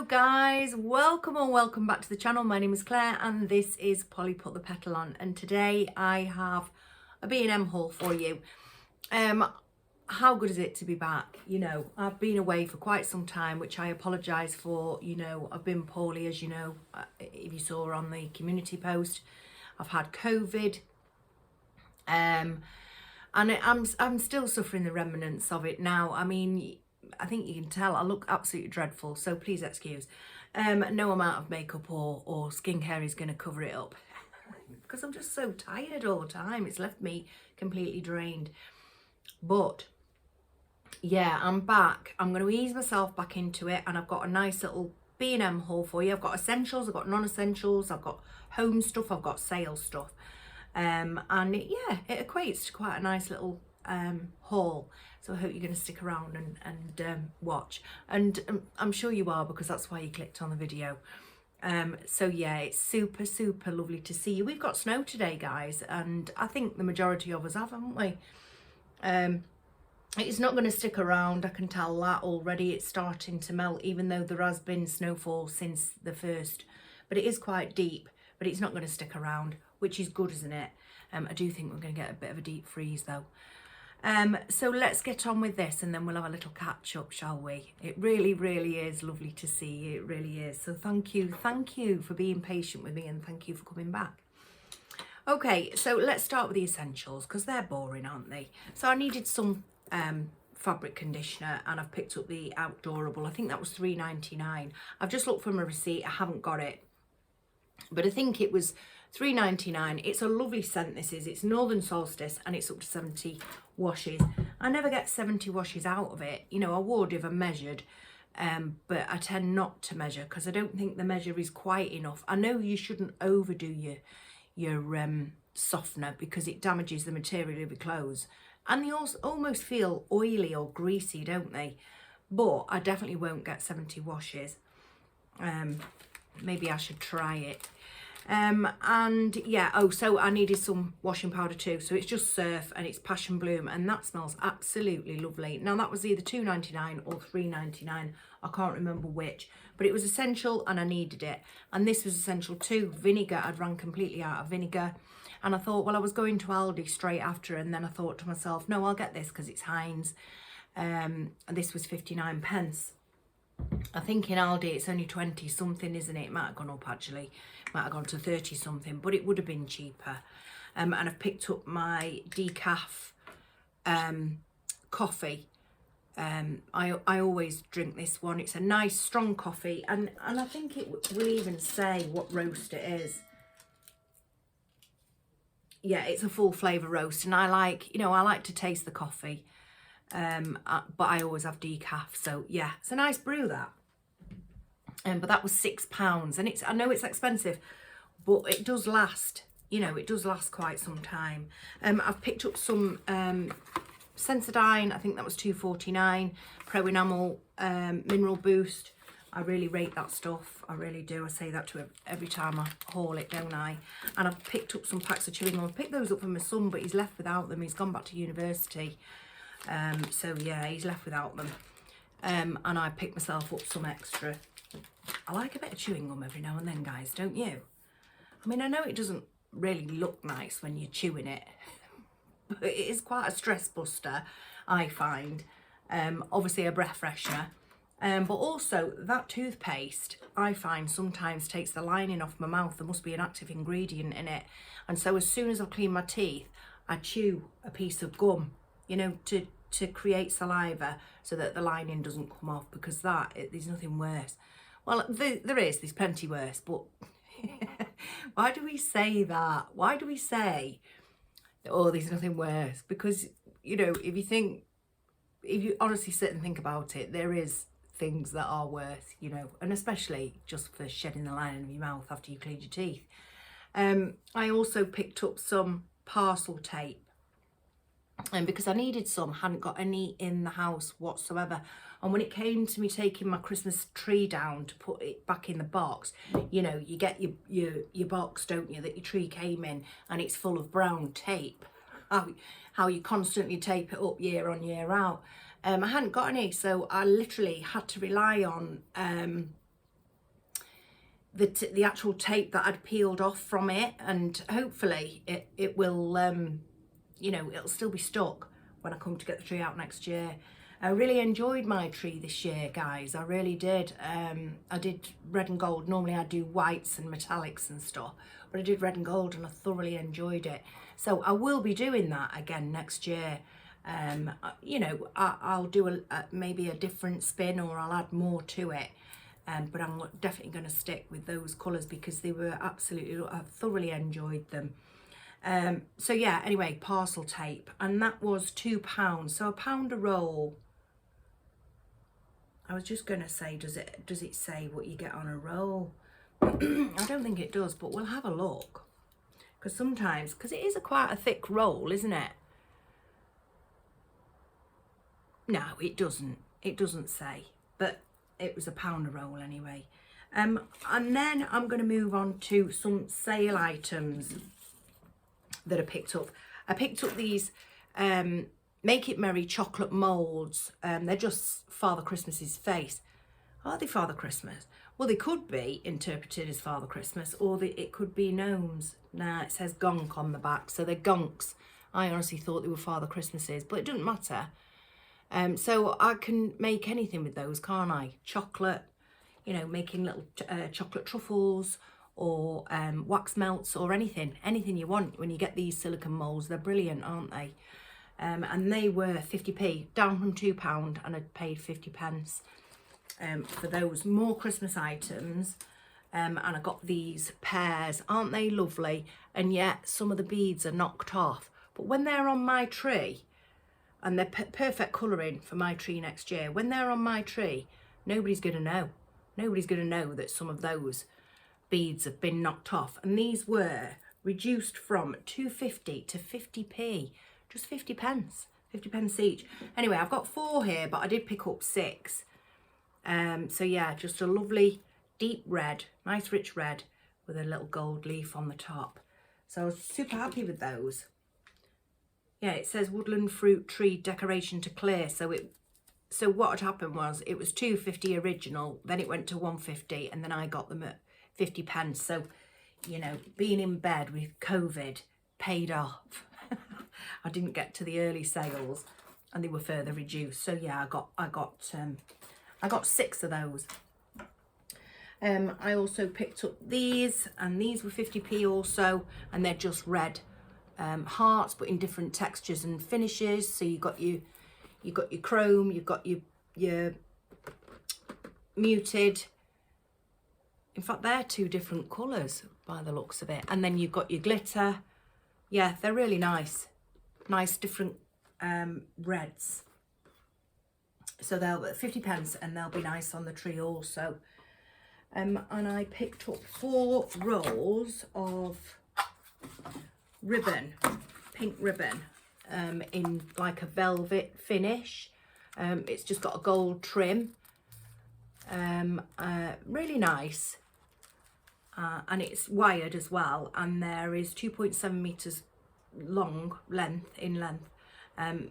Hello guys, welcome or welcome back to the channel. My name is Claire and this is Polly Put the Petal On, and today I have a B&M haul for you. How good is it to be back? You know, I've been away for quite some time, which I apologise for. You know, I've been poorly, as you know, if you saw on the community post. I've had COVID, and I'm still suffering the remnants of it now. I mean, I think you can tell I look absolutely dreadful, so please excuse. No amount of makeup or skincare is going to cover it up because I'm just so tired all the time. It's left me completely drained. But yeah, I'm back. I'm going to ease myself back into it, and I've got a nice little B&M haul for you. I've got essentials, I've got non-essentials, I've got home stuff, I've got sales stuff. And it equates to quite a nice little haul. So I hope you're going to stick around and watch. And I'm sure you are, because that's why you clicked on the video. So yeah, it's super, super lovely to see you. We've got snow today, guys, and I think the majority of us have, haven't we? It's not going to stick around, I can tell that already. It's starting to melt, even though there has been snowfall since the 1st. But it is quite deep, but it's not going to stick around, which is good, isn't it? I do think we're going to get a bit of a deep freeze though. So let's get on with this, and then we'll have a little catch up, shall we? It really, really is lovely to see you. It really is. So thank you for being patient with me, and thank you for coming back. Okay, so let's start with the essentials, because they're boring, aren't they? So I needed some fabric conditioner, and I've picked up the Outdoorable. I think that was $3.99. I've just looked for my receipt. I haven't got it, but I think it was $3.99. It's a lovely scent, this is. It's Northern Solstice, and it's up to 70 washes. I never get 70 washes out of it. You know, I would if I measured, but I tend not to measure because I don't think the measure is quite enough. I know you shouldn't overdo your softener, because it damages the material of your clothes, and they also almost feel oily or greasy, don't they? But I definitely won't get 70 washes. Maybe I should try it. And yeah, oh, so I needed some washing powder too. So it's just Surf, and it's Passion Bloom, and that smells absolutely lovely. Now that was either $2.99 or $3.99. I can't remember which, but it was essential and I needed it. And this was essential too. Vinegar, I'd run completely out of vinegar. And I thought, well, I was going to Aldi straight after, and then I thought to myself, no, I'll get this because it's Heinz. And this was 59 pence. I think in Aldi it's only 20 something, isn't it? It might have gone up actually. It might have gone to 30 something, but it would have been cheaper. And I've picked up my decaf coffee. I always drink this one. It's a nice strong coffee, and I think it will even say what roast it is. Yeah, it's a full flavour roast, and I like, you know, I like to taste the coffee. But I always have decaf, so yeah, it's a nice brew that. But that was £6, and I know it's expensive, but it does last. You know, it does last quite some time. I've picked up some Sensodyne. I think that was $2.49. Pro Enamel Mineral Boost. I really rate that stuff. I really do. I say that to every time I haul it, don't I? And I've picked up some packs of chewing gum. I picked those up for my son, but he's left without them. He's gone back to university. So yeah, he's left without them. And I picked myself up some extra. I like a bit of chewing gum every now and then, guys, don't you? I mean, I know it doesn't really look nice when you're chewing it, but it is quite a stress buster, I find. Obviously a breath freshener. But also that toothpaste, I find, sometimes takes the lining off my mouth. There must be an active ingredient in it. And so as soon as I've cleaned my teeth, I chew a piece of gum, you know, to create saliva so that the lining doesn't come off, because there's nothing worse. Well, there's plenty worse, but why do we say that? Why do we say, oh, there's nothing worse? Because, you know, if you honestly sit and think about it, there is things that are worse, you know, and especially just for shedding the lining of your mouth after you cleaned your teeth. I also picked up some parcel tape, and because I needed some, hadn't got any in the house whatsoever. And when it came to me taking my Christmas tree down to put it back in the box, you know, you get your box, don't you, that your tree came in, and it's full of brown tape. How you constantly tape it up year on year out. I hadn't got any, so I literally had to rely on the actual tape that I'd peeled off from it, and hopefully it will, you know, it'll still be stuck when I come to get the tree out next year. I really enjoyed my tree this year, guys. I really did. I did red and gold. Normally I do whites and metallics and stuff, but I did red and gold and I thoroughly enjoyed it. So I will be doing that again next year. You know, I'll do maybe a different spin, or I'll add more to it. But I'm definitely going to stick with those colours because they were absolutely, I thoroughly enjoyed them. So yeah, anyway, parcel tape, and that was £2. So £1 a roll. I was just going to say, does it say what you get on a roll? I don't think it does, but we'll have a look. Because sometimes, because it is quite a thick roll, isn't it? No, it doesn't. It doesn't say. But it was £1 a roll anyway. And then I'm going to move on to some sale items that I picked up. I picked up these Make It Merry chocolate moulds. They're just Father Christmas's face. Are they Father Christmas? Well, they could be interpreted as Father Christmas, or it could be gnomes. Now it says gonk on the back, so they're gonks. I honestly thought they were Father Christmases, but it doesn't matter. So I can make anything with those, can't I? Chocolate, you know, making little chocolate truffles, or wax melts, or anything you want. When you get these silicone moulds, they're brilliant, aren't they? And they were 50p, down from £2, and I'd paid 50p for those. More Christmas items, and I got these pears. Aren't they lovely? And yet some of the beads are knocked off, but when they're on my tree, and they're perfect colouring for my tree next year, when they're on my tree, nobody's going to know. Nobody's going to know that some of those beads have been knocked off. And these were reduced from 2.50 to 50p. Just 50p, 50p each. Anyway, I've got 4 here, but I did pick up 6. So yeah, just a lovely deep red, nice rich red with a little gold leaf on the top. So I was super happy with those. Yeah, it says woodland fruit tree decoration to Clare. So what had happened was it was 2.50 original, then it went to 1.50, and then I got them at 50p. So, you know, being in bed with COVID paid off. I didn't get to the early sales, and they were further reduced. So yeah, I got 6 of those. I also picked up these, and these were 50p also, and they're just red hearts, but in different textures and finishes. So you got your chrome, you've got your muted. In fact, they're 2 different colours by the looks of it. And then you've got your glitter. Yeah, they're really nice. Nice different reds. So they'll at 50p, and they'll be nice on the tree also. And I picked up 4 rolls of ribbon, pink ribbon, in like a velvet finish. It's just got a gold trim. Really nice. And it's wired as well, and there is 2.7 meters length.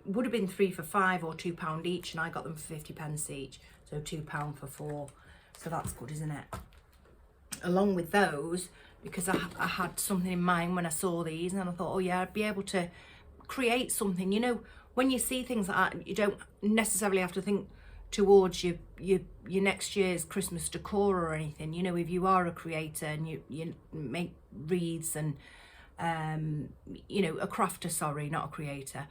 Would have been 3 for £5 or £2 each, and I got them for 50p each, so £2 for 4. So that's good, isn't it? Along with those, because I had something in mind when I saw these, and I thought, oh yeah, I'd be able to create something. You know, when you see things like that, you don't necessarily have to think towards your next year's Christmas decor or anything. You know, if you are a creator and you make wreaths and you know, a crafter, sorry, not a creator,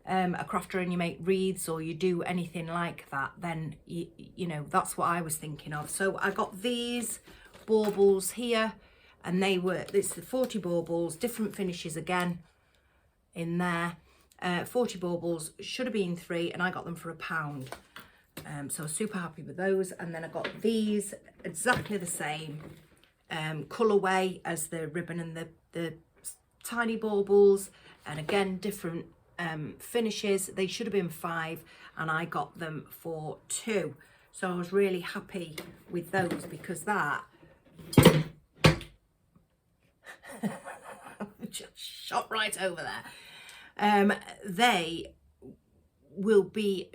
a crafter, and you make wreaths, or you do anything like that, then you know, that's what I was thinking of. So I got these baubles here, and it's the 40 baubles, different finishes again in there. 40 baubles, should have been 3, and I got them for £1. So I was super happy with those. And then I got these, exactly the same colourway as the ribbon and the tiny baubles, and again different finishes. They should have been 5, and I got them for 2. So I was really happy with those, because that just shot right over there. They will be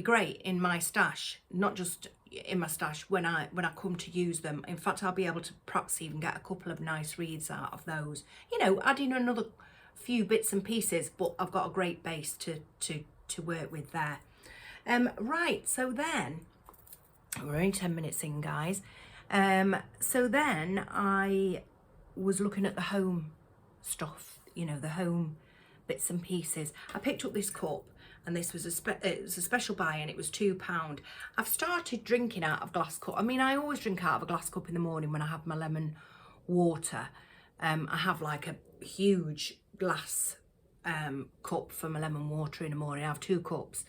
great in my stash, not just in my stash when I come to use them. In fact, I'll be able to perhaps even get a couple of nice wreaths out of those. You know, adding another few bits and pieces, but I've got a great base to work with there. Right, so then we're only 10 minutes in, guys. So then I was looking at the home stuff, you know, the home bits and pieces. I picked up this cup, and this was it was a special buy, and it was £2. I've started drinking out of glass cup. I mean, I always drink out of a glass cup in the morning when I have my lemon water. I have like a huge glass cup for my lemon water in the morning. I have 2 cups.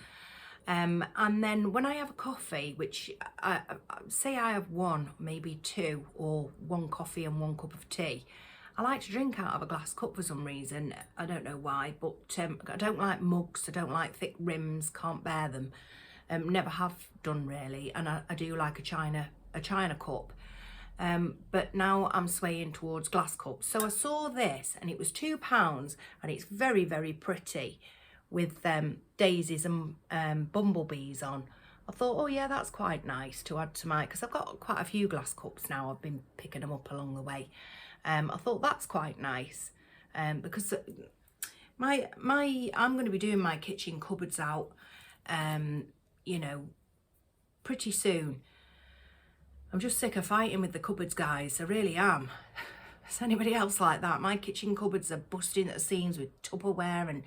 And then when I have a coffee, which I say I have 1, maybe 2, or 1 coffee and 1 cup of tea, I like to drink out of a glass cup for some reason. I don't know why, but I don't like mugs. I don't like thick rims. Can't bear them. Never have done really. And I do like a china cup. But now I'm swaying towards glass cups. So I saw this, and it was £2, and it's very, very pretty, with daisies and bumblebees on. I thought, oh yeah, that's quite nice to add to my, because I've got quite a few glass cups now. I've been picking them up along the way. I thought that's quite nice, because I'm going to be doing my kitchen cupboards out, you know, pretty soon. I'm just sick of fighting with the cupboards, guys. I really am. Is anybody else like that? My kitchen cupboards are busting at the seams with Tupperware and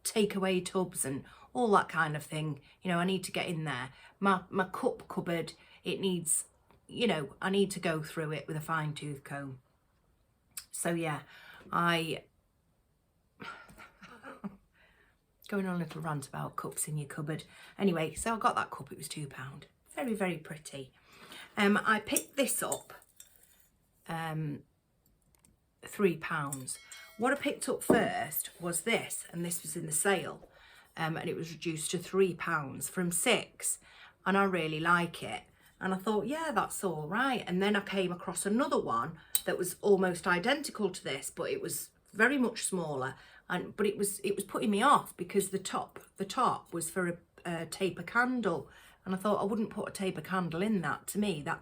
takeaway tubs and all that kind of thing. You know, I need to get in there. My cup cupboard, it needs, you know, I need to go through it with a fine tooth comb. So yeah, going on a little rant about cups in your cupboard. Anyway, so I got that cup. It was £2. Very, very pretty. I picked this up, £3. What I picked up first was this, and this was in the sale, and it was reduced to £3 from £6, and I really like it. And I thought, yeah, that's all right. And then I came across another one that was almost identical to this, but it was very much smaller. But it was putting me off, because the top was for a taper candle, and I thought I wouldn't put a taper candle in that. To me, that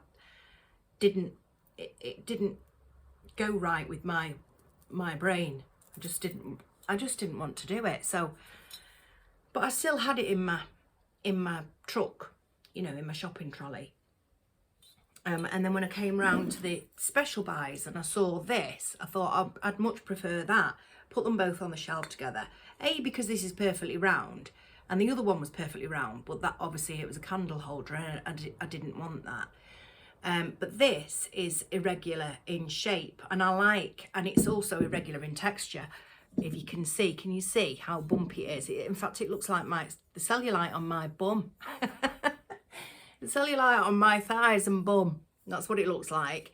didn't go right with my brain. I just didn't want to do it. So, but I still had it in my truck, you know, in my shopping trolley. And then when I came round to the special buys and I saw this, I thought I'd much prefer that. Put them both on the shelf together. A, because this is perfectly round, and the other one was perfectly round, but that obviously it was a candle holder, and I didn't want that. But this is irregular in shape, and and it's also irregular in texture. If you can you see how bumpy it is? In fact, it looks like the cellulite on my bum. The cellulite on my thighs and bum. That's what it looks like.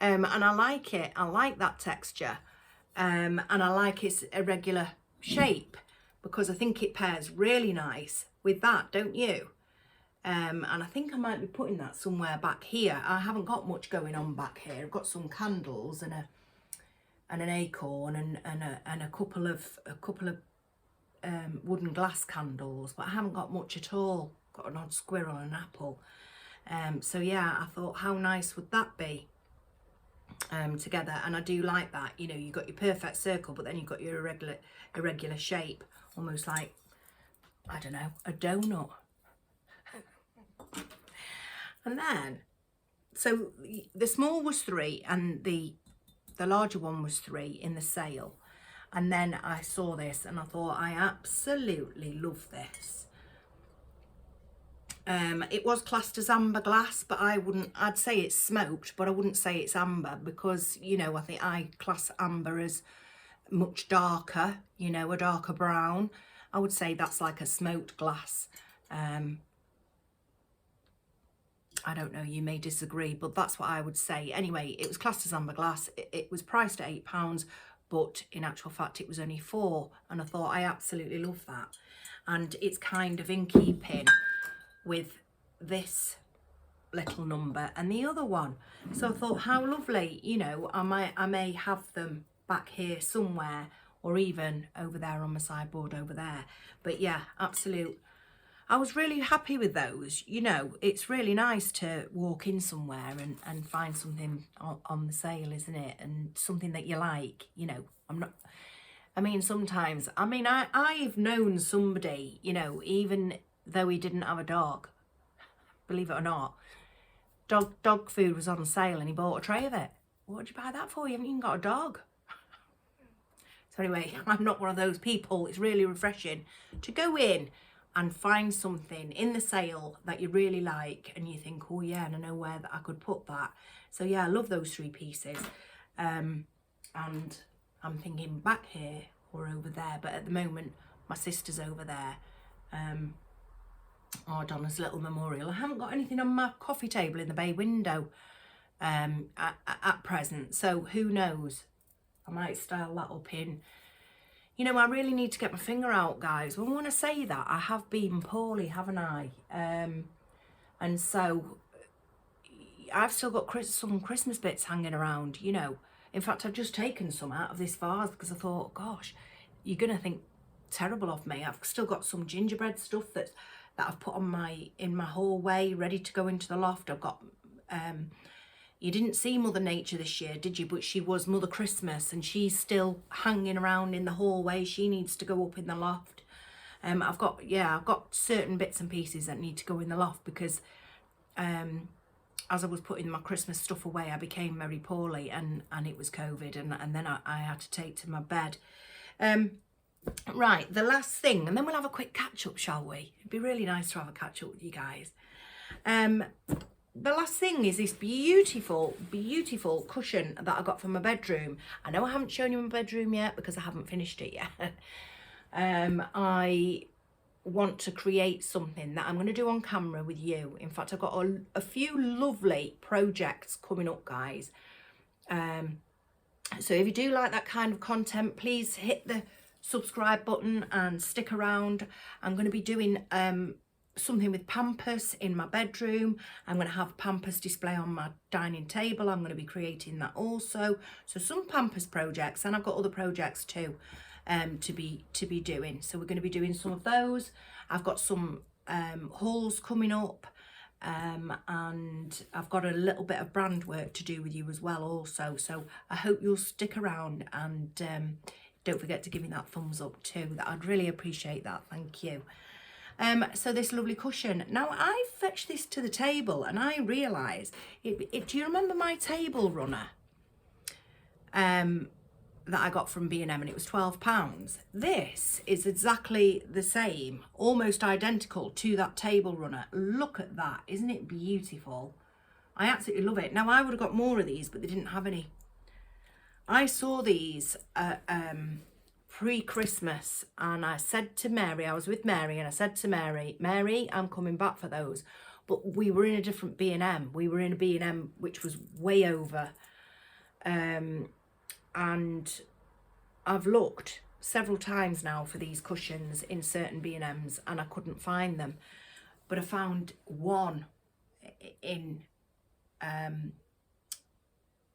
And I like it. I like that texture. And I like its irregular shape, because I think it pairs really nice with that, don't you? And I think I might be putting that somewhere back here. I haven't got much going on back here. I've got some candles and an acorn and a couple of wooden glass candles, but I haven't got much at all. Got an odd squirrel and an apple. So yeah, I thought, how nice would that be together? And I do like that. You know, you've got your perfect circle, but then you've got your irregular shape, almost like, I don't know, a donut. And then, so the small was £3 and the larger one was £3 in the sale. And then I saw this and I thought, I absolutely love this. It was classed as amber glass, but I'd say it's smoked, but I wouldn't say it's amber, because, you know, I think I class amber as much darker, you know, a darker brown. I would say that's like a smoked glass. I don't know, you may disagree, but that's what I would say. Anyway, it was classed as amber glass. It was priced at £8, but in actual fact it was only £4, and I thought, I absolutely love that. And it's kind of in keeping with this little number and the other one. So I thought, how lovely, you know, I may have them back here somewhere, or even over there on my sideboard over there. But yeah, absolute I was really happy with those. You know, it's really nice to walk in somewhere and find something on the sale, isn't it? And something that you like, you know. I mean, sometimes, I've known somebody, you know, even though he didn't have a dog, believe it or not, dog food was on sale and he bought a tray of it. What did you buy that for? You haven't even got a dog. So anyway, I'm not one of those people. It's really refreshing to go in and find something in the sale that you really like and you think, oh yeah, and I know where that I could put that. So yeah, I love those 3 pieces. And I'm thinking back here or over there, but at the moment my sister's over there. Donna's little memorial. I haven't got anything on my coffee table in the bay window at present, so who knows, I might style that up in, you know, I really need to get my finger out, guys. Well, when I say that, I have been poorly, haven't I? And so I've still got some Christmas bits hanging around, you know. In fact, I've just taken some out of this vase because I thought, gosh, you're going to think terrible of me. I've still got some gingerbread stuff that I've put on in my hallway, ready to go into the loft. I've got, you didn't see Mother Nature this year, did you? But she was Mother Christmas and she's still hanging around in the hallway. She needs to go up in the loft. I've got certain bits and pieces that need to go in the loft because as I was putting my Christmas stuff away, I became very poorly and it was COVID and then I had to take to my bed. Right, the last thing, and then we'll have a quick catch up, shall we? It'd be really nice to have a catch up with you guys. The last thing is this beautiful, beautiful cushion that I got from my bedroom. I know I haven't shown you my bedroom yet because I haven't finished it yet. I want to create something that I'm going to do on camera with you. In fact, I've got a few lovely projects coming up, guys. So if you do like that kind of content, please hit the subscribe button and stick around. I'm going to be doing something with Pampers in my bedroom. I'm going to have Pampers display on my dining table. I'm going to be creating that also. So some Pampers projects, and I've got other projects too to be doing. So we're going to be doing some of those. I've got some hauls coming up. And I've got a little bit of brand work to do with you as well also. So I hope you'll stick around and don't forget to give me that thumbs up too. That I'd really appreciate that. Thank you. So this lovely cushion. Now I fetched this to the table and I realised, do you remember my table runner that I got from B&M, and it was £12? This is exactly the same, almost identical to that table runner. Look at that, isn't it beautiful? I absolutely love it. Now I would have got more of these, but they didn't have any. I saw these pre-Christmas and I said to Mary, I was with Mary and I said to Mary, I'm coming back for those. But we were in a different B&M. We were in a B&M which was way over. And I've looked several times now for these cushions in certain B&Ms and I couldn't find them. But I found one in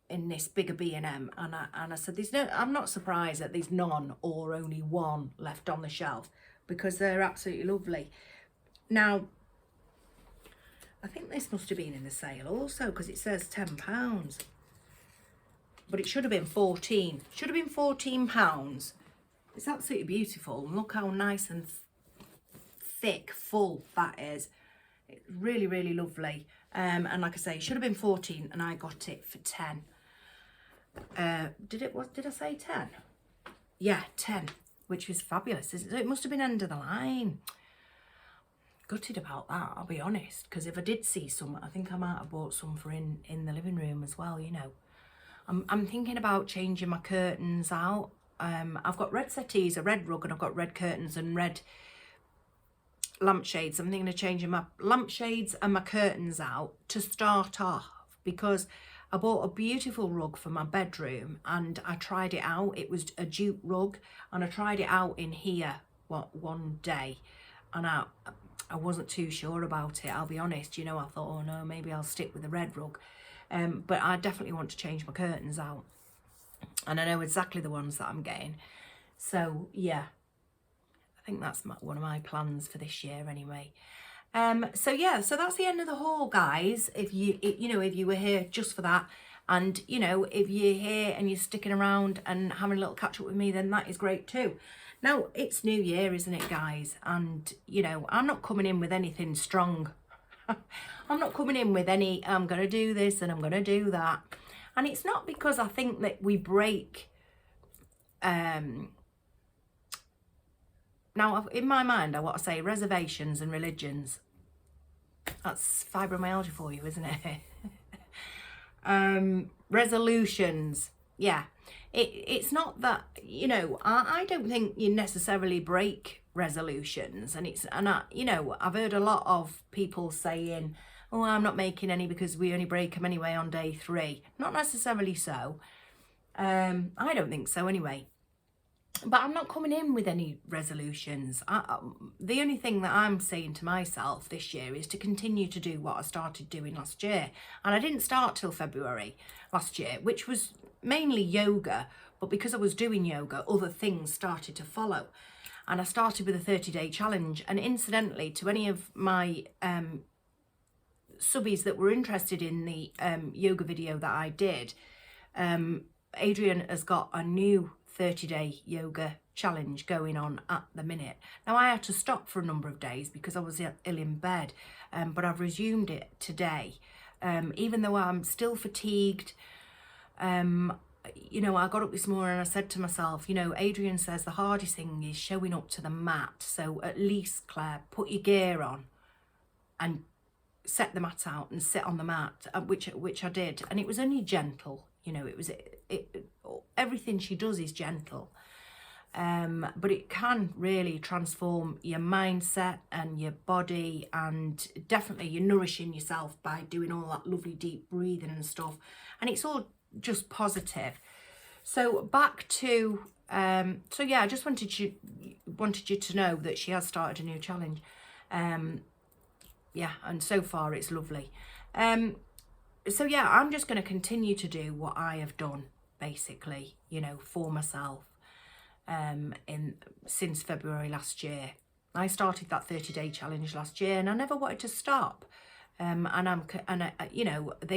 this bigger B&M and I said, I'm not surprised that there's none or only one left on the shelf because they're absolutely lovely. Now, I think this must have been in the sale also because it says £10. But it should have been 14. Should have been £14. It's absolutely beautiful. And look how nice and thick, full that is. It's really, really lovely. And like I say, it should have been 14 and I got it for 10. Did I say 10? Yeah, 10, which was fabulous. It must have been end of the line. Gutted about that, I'll be honest. Because if I did see some, I think I might have bought some for in the living room as well, you know. I'm thinking about changing my curtains out. I've got red settees, a red rug, and I've got red curtains and red lampshades. I'm thinking of changing my lampshades and my curtains out to start off because I bought a beautiful rug for my bedroom and I tried it out. It was a jute rug and I tried it out in here one day and I wasn't too sure about it, I'll be honest. You know, I thought, oh no, maybe I'll stick with the red rug. But I definitely want to change my curtains out. And I know exactly the ones that I'm getting. So, yeah. think that's one of my plans for this year anyway. So yeah, so that's the end of the haul, guys. If you were here just for that, and if you're here and you're sticking around and having a little catch up with me, then that is great too. Now it's New Year, isn't it, guys? And I'm not coming in with anything strong. I'm not coming in with any, I'm going to do this and I'm going to do that. And it's not because I think that we break, now in my mind, I want to say reservations and religions. That's fibromyalgia for you, isn't it? Resolutions. Yeah. It's not that, I don't think you necessarily break resolutions, and I've heard a lot of people saying, oh, I'm not making any because we only break them anyway on day 3. Not necessarily so. I don't think so anyway. But I'm not coming in with any resolutions. The only thing that I'm saying to myself this year is to continue to do what I started doing last year. And I didn't start till February last year, which was mainly yoga. But because I was doing yoga, other things started to follow. And I started with a 30-day challenge. And incidentally, to any of my subbies that were interested in the yoga video that I did, Adrian has got a new 30-day yoga challenge going on at the minute. Now, I had to stop for a number of days because I was ill in bed, but I've resumed it today. Even though I'm still fatigued, I got up this morning and I said to myself, Adrian says the hardest thing is showing up to the mat. So at least, Claire, put your gear on and set the mat out and sit on the mat, which I did. And it was only gentle, everything she does is gentle. But it can really transform your mindset and your body, and definitely you're nourishing yourself by doing all that lovely deep breathing and stuff. And it's all just positive. So back to so yeah, I just wanted you to know that she has started a new challenge. Yeah, and so far it's lovely. So yeah, I'm just going to continue to do what I have done basically, for myself since February last year. I started that 30-day challenge last year and I never wanted to stop. They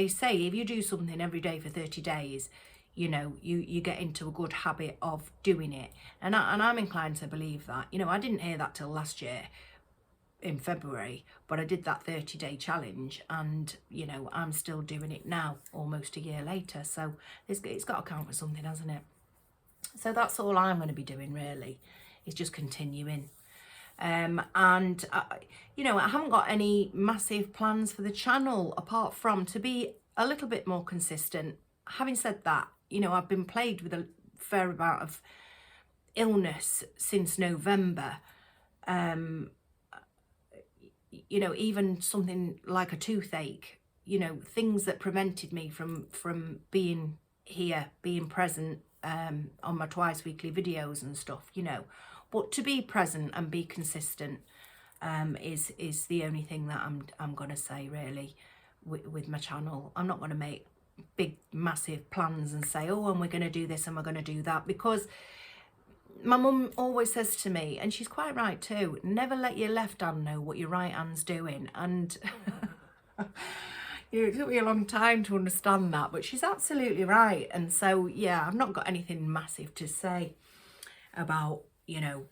say if you do something every day for 30 days, you get into a good habit of doing it. And I'm inclined to believe that. I didn't hear that till last year in February, but I did that 30-day challenge, and I'm still doing it now, almost a year later. So it's got to count for something, hasn't it? So that's all I'm going to be doing really, is just continuing. I haven't got any massive plans for the channel apart from to be a little bit more consistent. Having said that, I've been plagued with a fair amount of illness since November. Even something like a toothache, things that prevented me from being here, being present on my twice weekly videos and stuff, But to be present and be consistent is the only thing that I'm going to say really with my channel. I'm not going to make big massive plans and say, oh, and we're going to do this and we're going to do that, because my mum always says to me, and she's quite right too, never let your left hand know what your right hand's doing. And it took me a long time to understand that, but she's absolutely right. And so yeah, I've not got anything massive to say about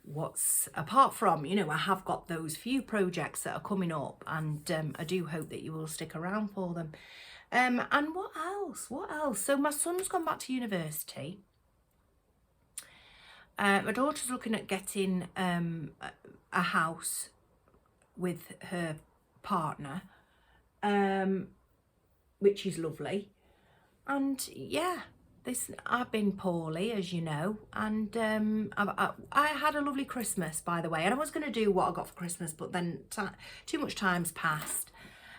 what's apart from I have got those few projects that are coming up, and I do hope that you will stick around for them. And what else so my son's gone back to university. My daughter's looking at getting a house with her partner, which is lovely. And yeah, I've been poorly, as you know, and I had a lovely Christmas, by the way, and I was going to do what I got for Christmas, but then too much time's passed.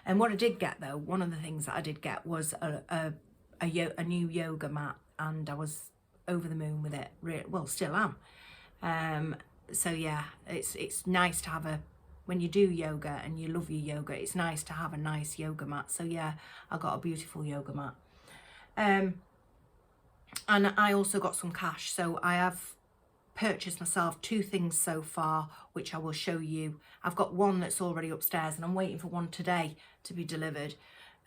And what I did get, though, one of the things that I did get was a new yoga mat, and I was over the moon with it. Well, still am. So yeah, it's nice to have when you do yoga and you love your yoga, it's nice to have a nice yoga mat. So yeah, I got a beautiful yoga mat. And I also got some cash, so I have purchased myself 2 things so far, which I will show you. I've got one that's already upstairs and I'm waiting for one today to be delivered.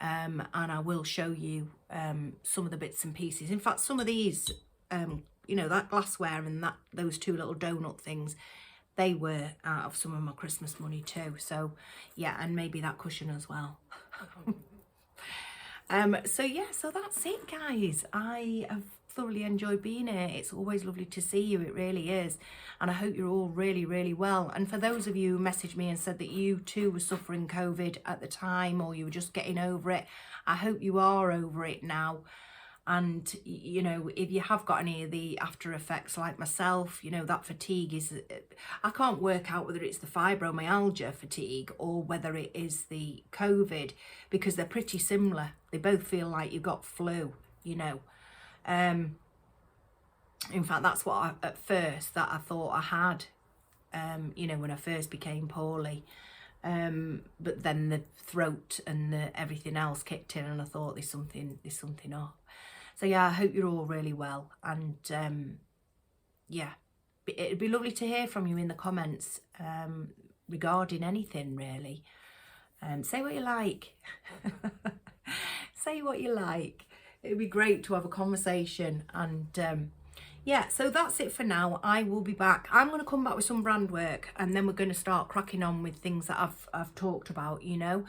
And I will show you some of the bits and pieces. In fact, some of these, you know, that glassware and those 2 little donut things, they were out of some of my Christmas money too. So yeah, and maybe that cushion as well. So yeah, so that's it, guys. I have thoroughly enjoyed being here. It's always lovely to see you, it really is. And I hope you're all really, really well. And for those of you who messaged me and said that you too were suffering COVID at the time, or you were just getting over it, I hope you are over it now. And, you know, if you have got any of the after effects like myself, you know, that fatigue is, I can't work out whether it's the fibromyalgia fatigue or whether it is the COVID, because they're pretty similar. They both feel like you've got flu, you know. In fact, that's what at first that I thought I had, you know, when I first became poorly. But then the throat and everything else kicked in, and I thought there's something off. So yeah, I hope you're all really well, and yeah, it'd be lovely to hear from you in the comments regarding anything really. Say what you like. Say what you like. It'd be great to have a conversation. And yeah, so that's it for now. I will be back. I'm going to come back with some brand work, and then we're going to start cracking on with things that I've talked about, you know.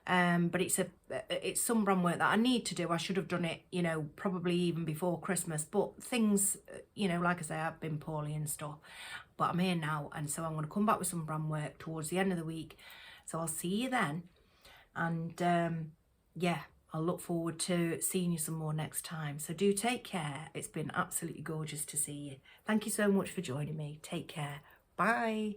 But it's some brand work that I need to do. I should have done it, you know, probably even before Christmas. But things, you know, like I say, I've been poorly and stuff. But I'm here now, and so I'm going to come back with some brand work towards the end of the week. So I'll see you then. And yeah, I'll look forward to seeing you some more next time. So do take care. It's been absolutely gorgeous to see you. Thank you so much for joining me. Take care. Bye.